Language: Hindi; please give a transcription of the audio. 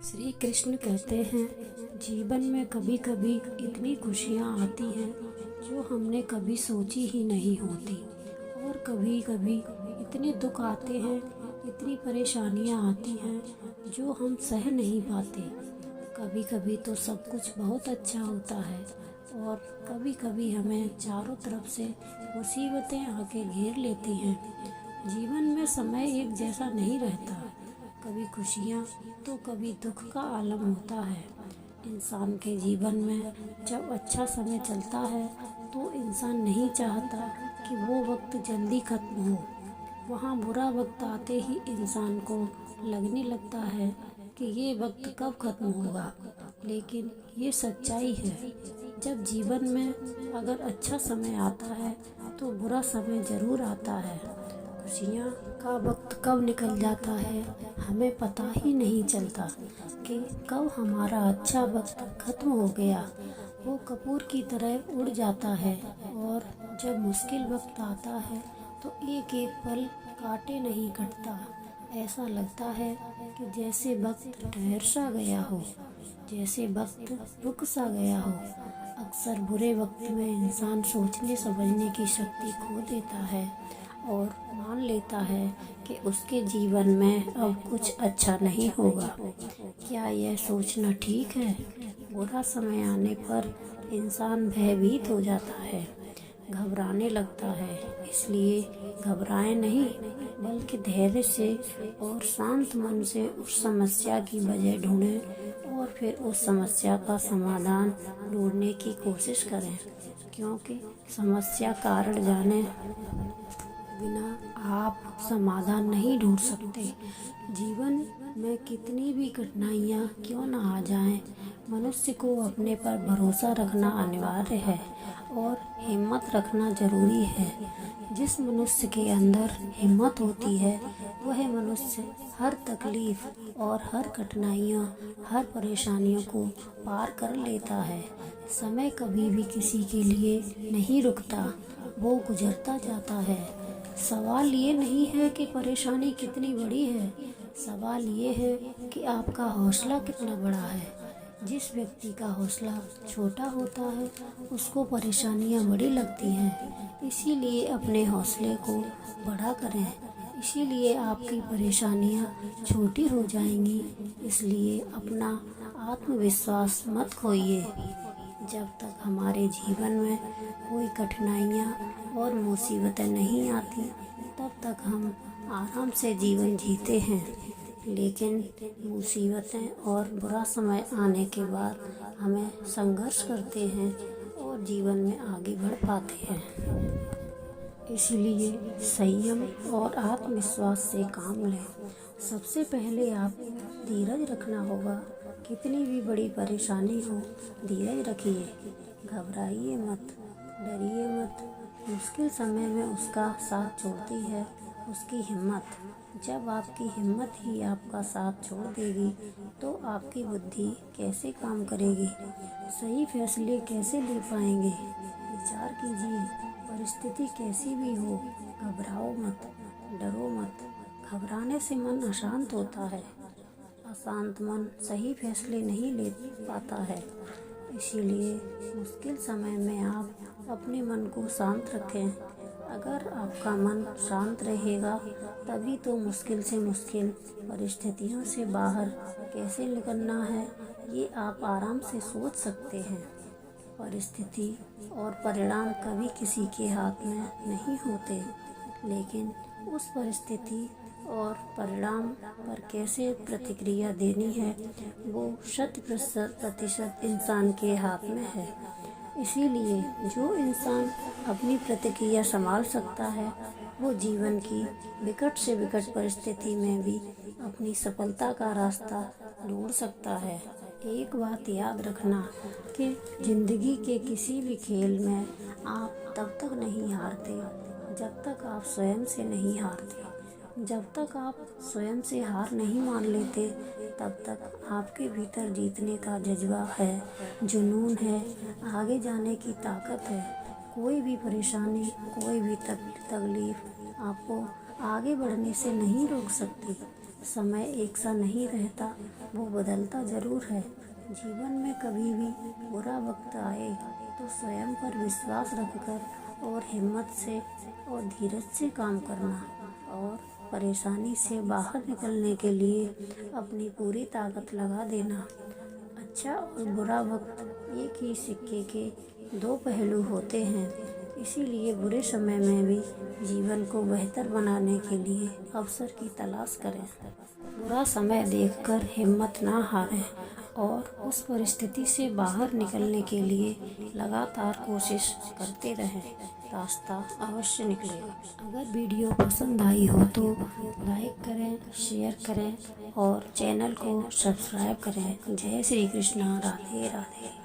श्री कृष्ण कहते हैं, जीवन में कभी कभी इतनी खुशियाँ आती हैं जो हमने कभी सोची ही नहीं होती, और कभी कभी इतने दुख आते हैं, इतनी परेशानियाँ आती हैं जो हम सह नहीं पाते। कभी कभी तो सब कुछ बहुत अच्छा होता है और कभी कभी हमें चारों तरफ से मुसीबतें आके घेर लेती हैं। जीवन में समय एक जैसा नहीं रहता, कभी खुशियाँ तो कभी दुख का आलम होता है। इंसान के जीवन में जब अच्छा समय चलता है तो इंसान नहीं चाहता कि वो वक्त जल्दी खत्म हो। वहाँ बुरा वक्त आते ही इंसान को लगने लगता है कि ये वक्त कब खत्म होगा। लेकिन ये सच्चाई है, जब जीवन में अगर अच्छा समय आता है तो बुरा समय ज़रूर आता है। खुशियाँ का वक्त कब निकल जाता है हमें पता ही नहीं चलता कि कब हमारा अच्छा वक्त खत्म हो गया। वो कपूर की तरह उड़ जाता है और जब मुश्किल वक्त आता है तो एक एक पल काटे नहीं कटता। ऐसा लगता है कि जैसे वक्त ठहर सा गया हो, जैसे वक्त रुक सा गया हो। अक्सर बुरे वक्त में इंसान सोचने समझने की शक्ति खो देता है और मान लेता है कि उसके जीवन में अब कुछ अच्छा नहीं होगा। क्या यह सोचना ठीक है? बुरा समय आने पर इंसान भयभीत हो जाता है, घबराने लगता है। इसलिए घबराएं नहीं, बल्कि धैर्य से और शांत मन से उस समस्या की वजह ढूंढें और फिर उस समस्या का समाधान ढूंढने की कोशिश करें, क्योंकि समस्या कारण जाने बिना आप समाधान नहीं ढूंढ सकते। जीवन में कितनी भी कठिनाइयाँ क्यों न आ जाएं, मनुष्य को अपने पर भरोसा रखना अनिवार्य है और हिम्मत रखना जरूरी है। जिस मनुष्य के अंदर हिम्मत होती है वह मनुष्य हर तकलीफ और हर कठिनाइयों, हर परेशानियों को पार कर लेता है। समय कभी भी किसी के लिए नहीं रुकता, वो गुजरता जाता है। सवाल ये नहीं है कि परेशानी कितनी बड़ी है, सवाल ये है कि आपका हौसला कितना बड़ा है। जिस व्यक्ति का हौसला छोटा होता है उसको परेशानियां बड़ी लगती हैं। इसीलिए अपने हौसले को बड़ा करें, इसीलिए आपकी परेशानियां छोटी हो जाएंगी। इसलिए अपना आत्मविश्वास मत खोइए। जब तक हमारे जीवन में कोई कठिनाइयाँ और मुसीबतें नहीं आती तब तक हम आराम से जीवन जीते हैं। लेकिन मुसीबतें और बुरा समय आने के बाद हमें संघर्ष करते हैं और जीवन में आगे बढ़ पाते हैं। इसलिए संयम और आत्मविश्वास से काम लें। सबसे पहले आप धीरज रखना होगा। कितनी भी बड़ी परेशानी हो, धीरज रखिए, घबराइए मत, डरिए मत। मुश्किल समय में उसका साथ छोड़ती है उसकी हिम्मत। जब आपकी हिम्मत ही आपका साथ छोड़ देगी तो आपकी बुद्धि कैसे काम करेगी, सही फैसले कैसे ले पाएंगे। विचार कीजिए, परिस्थिति कैसी भी हो, घबराओ मत, डरो मत। घबराने से मन अशांत होता है, अशांत मन सही फैसले नहीं ले पाता है। इसीलिए मुश्किल समय में आप अपने मन को शांत रखें। अगर आपका मन शांत रहेगा तभी तो मुश्किल से मुश्किल परिस्थितियों से बाहर कैसे निकलना है ये आप आराम से सोच सकते हैं। परिस्थिति और परिणाम कभी किसी के हाथ में नहीं होते, लेकिन उस परिस्थिति और परिणाम पर कैसे प्रतिक्रिया देनी है वो 100% इंसान के हाथ में है। इसीलिए जो इंसान अपनी प्रतिक्रिया संभाल सकता है वो जीवन की विकट से विकट परिस्थिति में भी अपनी सफलता का रास्ता ढूंढ सकता है। एक बात याद रखना कि जिंदगी के किसी भी खेल में आप तब तक नहीं हारते जब तक आप स्वयं से नहीं हारते। जब तक आप स्वयं से हार नहीं मान लेते तब तक आपके भीतर जीतने का जज्बा है, जुनून है, आगे जाने की ताकत है। कोई भी परेशानी, कोई भी तकलीफ आपको आगे बढ़ने से नहीं रोक सकती। समय एक सा नहीं रहता, वो बदलता ज़रूर है। जीवन में कभी भी बुरा वक्त आए तो स्वयं पर विश्वास रखकर और हिम्मत से और धीरज से काम करना और परेशानी से बाहर निकलने के लिए अपनी पूरी ताकत लगा देना। अच्छा और बुरा वक्त एक ही सिक्के के दो पहलू होते हैं, इसीलिए बुरे समय में भी जीवन को बेहतर बनाने के लिए अवसर की तलाश करें। बुरा समय देखकर हिम्मत ना हारें और उस परिस्थिति से बाहर निकलने के लिए लगातार कोशिश करते रहें, रास्ता अवश्य निकलेगा। अगर वीडियो पसंद आई हो तो लाइक करें, शेयर करें और चैनल को सब्सक्राइब करें। जय श्री कृष्णा, राधे राधे।